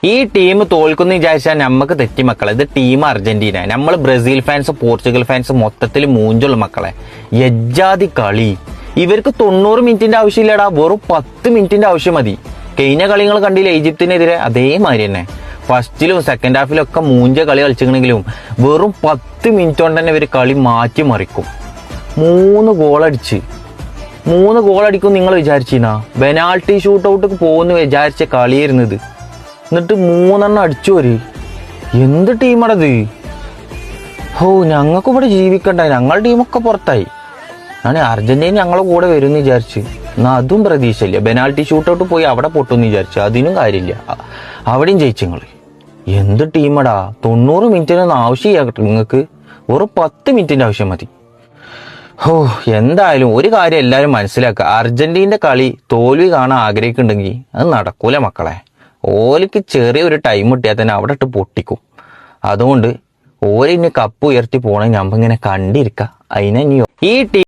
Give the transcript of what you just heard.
ഈ ടീം തോൽക്കുന്നു വിചാരിച്ചാൽ നമുക്ക് തെറ്റി മക്കളെ. ഇത് ടീം അർജന്റീന. നമ്മൾ ബ്രസീൽ ഫാൻസ് പോർച്ചുഗൽ ഫാൻസ് മൊത്തത്തിൽ മൂഞ്ചുള്ള മക്കളെ. യജ്ജാതി കളി. ഇവർക്ക് 90 മിനിറ്റിന്റെ ആവശ്യമില്ലടാ, വെറും 10 മിനിറ്റിന്റെ ആവശ്യം മതി. കഴിഞ്ഞ കളികൾ കണ്ടില്ല ഈജിപ്തിനെതിരെ, അതേമാതിരി തന്നെ ഫസ്റ്റിലും സെക്കൻഡ് ഹാഫിലും ഒക്കെ മൂഞ്ച കളി കളിച്ചെങ്കിലും വെറും 10 മിനിറ്റ് കൊണ്ട് തന്നെ ഇവർ കളി മാറ്റിമറിക്കും. 3 ഗോൾ അടിക്കും നിങ്ങൾ വിചാരിച്ചിരുന്നാ? പെനാൾട്ടി ഷൂട്ട് ഔട്ട് പോകുന്നു വിചാരിച്ച കളിയായിരുന്നത്. എന്നിട്ട് 3 അടിച്ചു വരെ. എന്ത് ടീമാണത്? ഓ, ഞങ്ങൾക്ക് ഇവിടെ ജീവിക്കണ്ട. ഞങ്ങളുടെ ടീമൊക്കെ പുറത്തായി. ഞാൻ അർജന്റീന ഞങ്ങളെ കൂടെ വരും എന്ന് വിചാരിച്ച്. എന്നാൽ അതും പ്രതീക്ഷയില്ല. പെനാൾട്ടി ഷൂട്ട് ഔട്ട് പോയി അവിടെ പൊട്ടുമെന്ന് വിചാരിച്ചു. അതിനും കാര്യമില്ല. അവിടെയും ജയിച്ചു നിങ്ങൾ. എന്ത് ടീമടാ? 90 മിനിറ്റിനൊന്നും ആവശ്യമില്ല നിങ്ങൾക്ക്. വെറും 10 മിനിറ്റിന്റെ ആവശ്യം മതി. ഓ, എന്തായാലും ഒരു കാര്യം എല്ലാവരും മനസ്സിലാക്കുക. അർജന്റീനയുടെ കളി തോൽവി കാണാൻ ആഗ്രഹിക്കുന്നുണ്ടെങ്കിൽ അത് നടക്കൂല മക്കളെ. ഓലിക്ക് ചെറിയൊരു ടൈം കിട്ടിയാൽ തന്നെ അവിടെ ഇട്ട് പൊട്ടിക്കും. അതുകൊണ്ട് ഓലിന് കപ്പ് ഉയർത്തി പോകണമെങ്കിൽ നമ്മളിങ്ങനെ കണ്ടിരിക്കുക. അതിനെ ഈ ടീം